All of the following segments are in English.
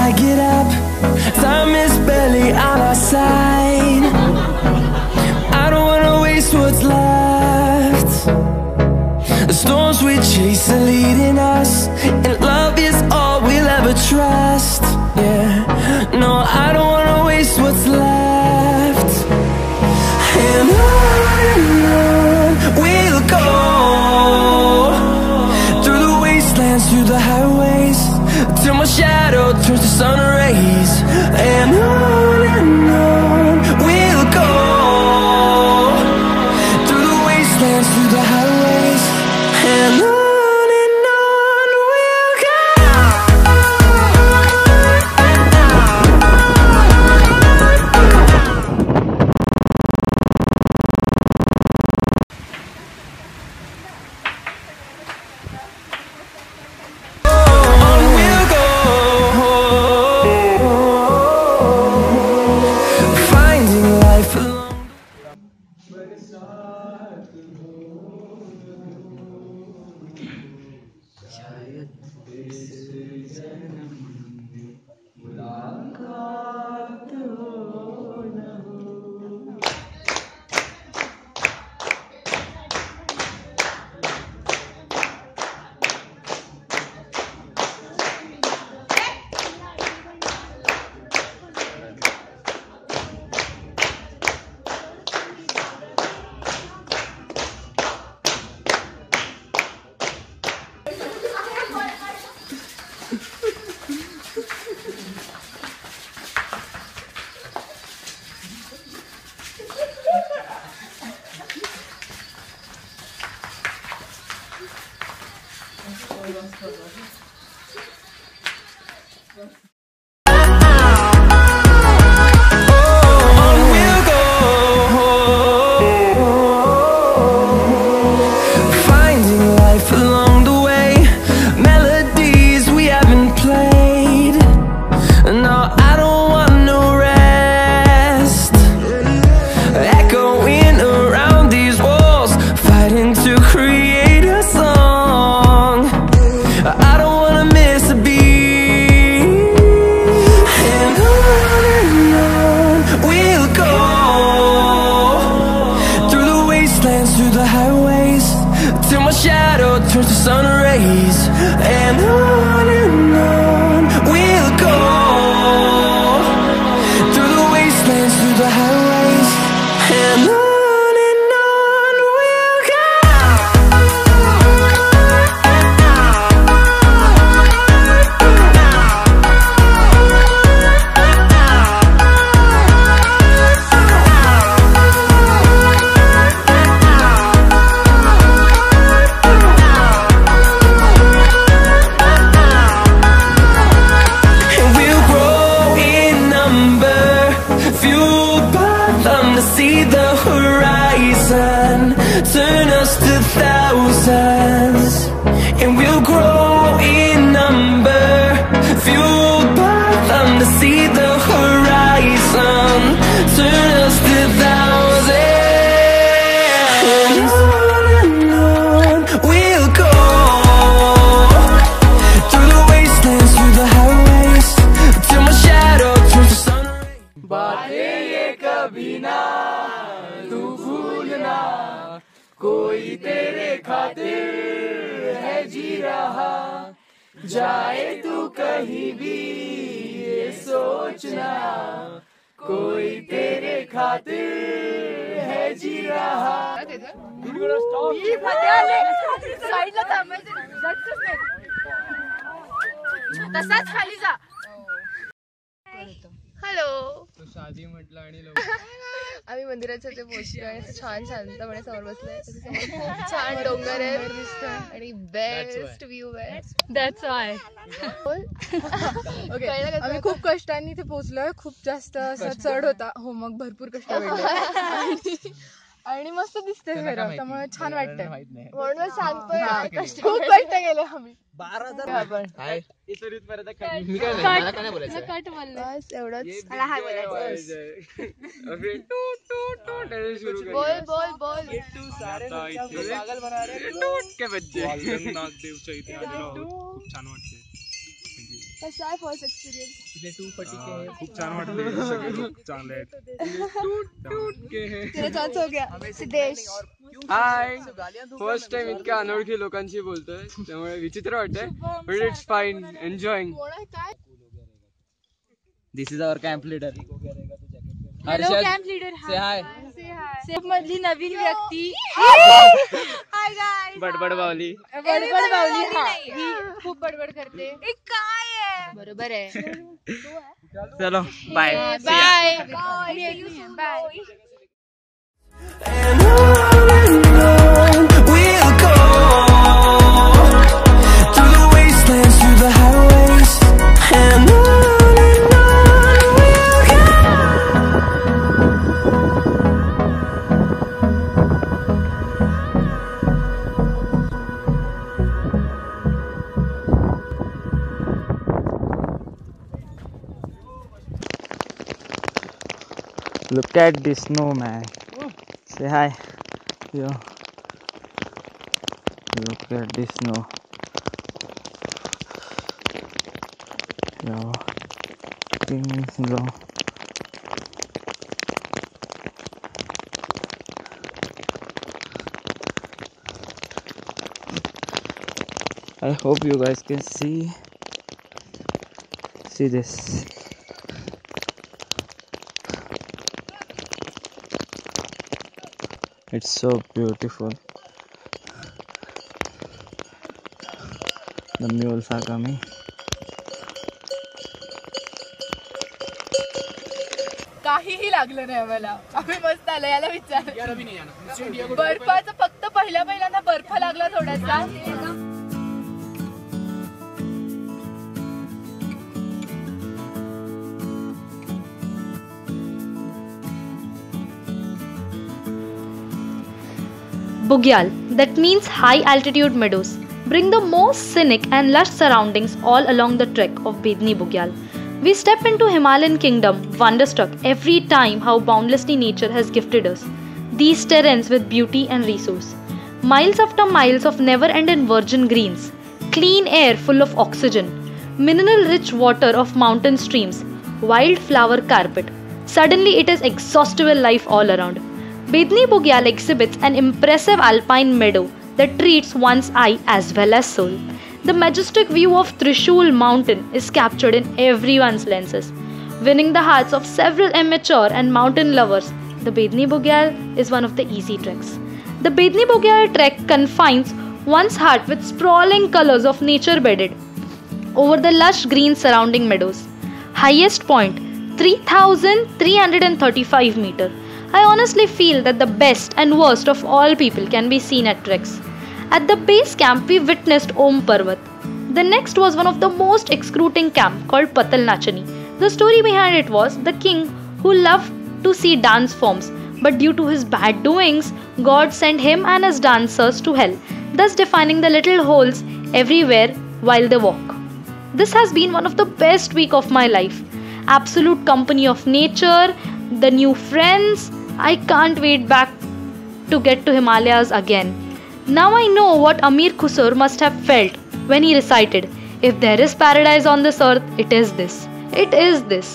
I get up, time is barely on our side. I don't wanna waste what's left. The storms we chase are leading us, and love is all we'll ever trust. Yeah, no, I don't wanna waste what's left. And on we'll go, through the wastelands, through the highways, till my shadow turns to sun rays. And on we'll go, through the wastelands, through the highways, and on we'll go. Turns to sun rays, and on we'll go, through the wastelands, through the highways, and on we'll go. See the horizon, turn us to thousands, and we'll grow in number, fueled by them to see the horizon, turn us to thousands. And on we'll go, through the wastelands, through the highways, till my shadow turns to sun rays. कभी ना तू भूलना, कोई तेरे खातिर है जी रहा, जाए तू कहीं भी ये सोचना, कोई तेरे खातिर है जी रहा. तसाच खाली जा. हॅलो, शादी म्हटलं आणि आम्ही मंदिराच्या ते पोहोचलो आणि छान शांतपणे समोर बसलोय. छान डोंगर आहे आणि बेस्ट व्ह्यू आहे. That's why. ओके, आम्ही खूप कष्टांनी इथे पोहोचलोय. खूप जास्त असा चढ होता. हो, मग भरपूर कष्ट भेटले आणि मस्त दिसते जरा, त्यामुळे छान वाटतंय. म्हणून सांगतोय खूप कष्ट केले आम्ही. 12,000 आपण कट बोललास एवढंच. मला हाय बोलायचं. बोल बोल बोल. पागल बना रहे. के बच्चे नागदेवच्या इथे आलेलो आहोत. खूप छान वाटते. कसा आहे फर्स्ट एक्सपिरियन्स? इथे 240 खूप छान वाटले, सगळे लोक चांगले आहेत. तेरा चान्स हो गया. सिद्धेश हाय, फर्स्ट टाइम इतक्या अनोळखी लोकांशी बोलतोय त्यामुळे विचित्र वाटतंय, but it's fine, enjoying. This is our camp leader. Hello camp leader. Say hi. सेफ मधली नवीन व्यक्ती. Hi guys. बडबड बावली. बडबड बावली. हा ही खूप बडबड करते. काय आहे? बरोबर आहे. चलो bye. Bye bye. And on we'll go, through the wastelands, through the highways, and on we'll go. Look at this snow, man. Say hi. Yo. Look at this snow. Yo. Snow. I hope you guys can see this. It's so beautiful. The mules are coming. काहीही लागलं नाही आम्हाला. आम्ही मस्त आलो. याला विचार. बर्फाचं फक्त पहिल्यांदा बर्फ लागला थोडासा. Bugyal, that means high altitude meadows, bring the most scenic and lush surroundings all along the trek of Bedni Bugyal. We step into Himalayan kingdom, wonderstruck every time how boundlessly nature has gifted us these terrains with beauty and resource. Miles after miles of never-ending virgin greens, clean air full of oxygen, mineral-rich water of mountain streams, wildflower carpet. Suddenly it is exhaustible life all around. Bedni Bugyal exhibits an impressive alpine meadow that treats one's eye as well as soul. The majestic view of Trishul mountain is captured in everyone's lenses, winning the hearts of several amateur and mountain lovers. The Bedni Bugyal is one of the easy treks. The Bedni Bugyal trek confines one's heart with sprawling colors of nature bedded over the lush green surrounding meadows. Highest point 3,335 meter. I honestly feel that the best and worst of all people can be seen at treks. At the base camp, we witnessed Om Parvat. The next was one of the most excruciating camp called Patal Nachani. The story behind it was the king who loved to see dance forms, but due to his bad doings, God sent him and his dancers to hell, thus defining the little holes everywhere while they walk. This has been one of the best week of my life. Absolute company of nature, the new friends. I can't wait back to get to Himalayas again. Now I know what Amir Khusor must have felt when he recited, "If there is paradise on this earth, it is this. It is this."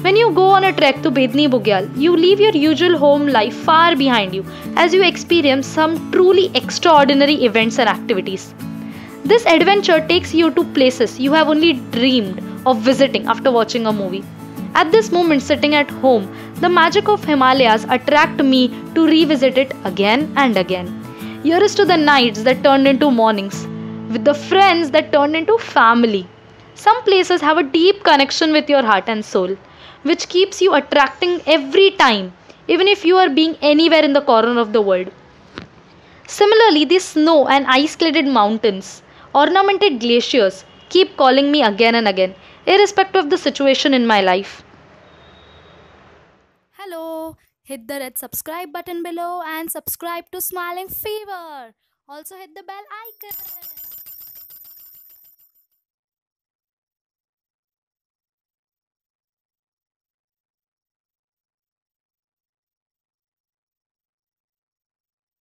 When you go on a trek to Bedni Bugyal, you leave your usual home life far behind you as you experience some truly extraordinary events and activities. This adventure takes you to places you have only dreamed of visiting after watching a movie. At this moment, sitting at home, the magic of Himalayas attract me to revisit it again and again. Here is to the nights that turned into mornings, with the friends that turned into family. Some places have a deep connection with your heart and soul, which keeps you attracting every time, even if you are being anywhere in the corner of the world. Similarly, these snow and ice-cladded mountains, ornamented glaciers, keep calling me again and again, irrespective of the situation in my life. Hello, hit the red subscribe button below and subscribe to Smiling Fever. Also hit the bell icon.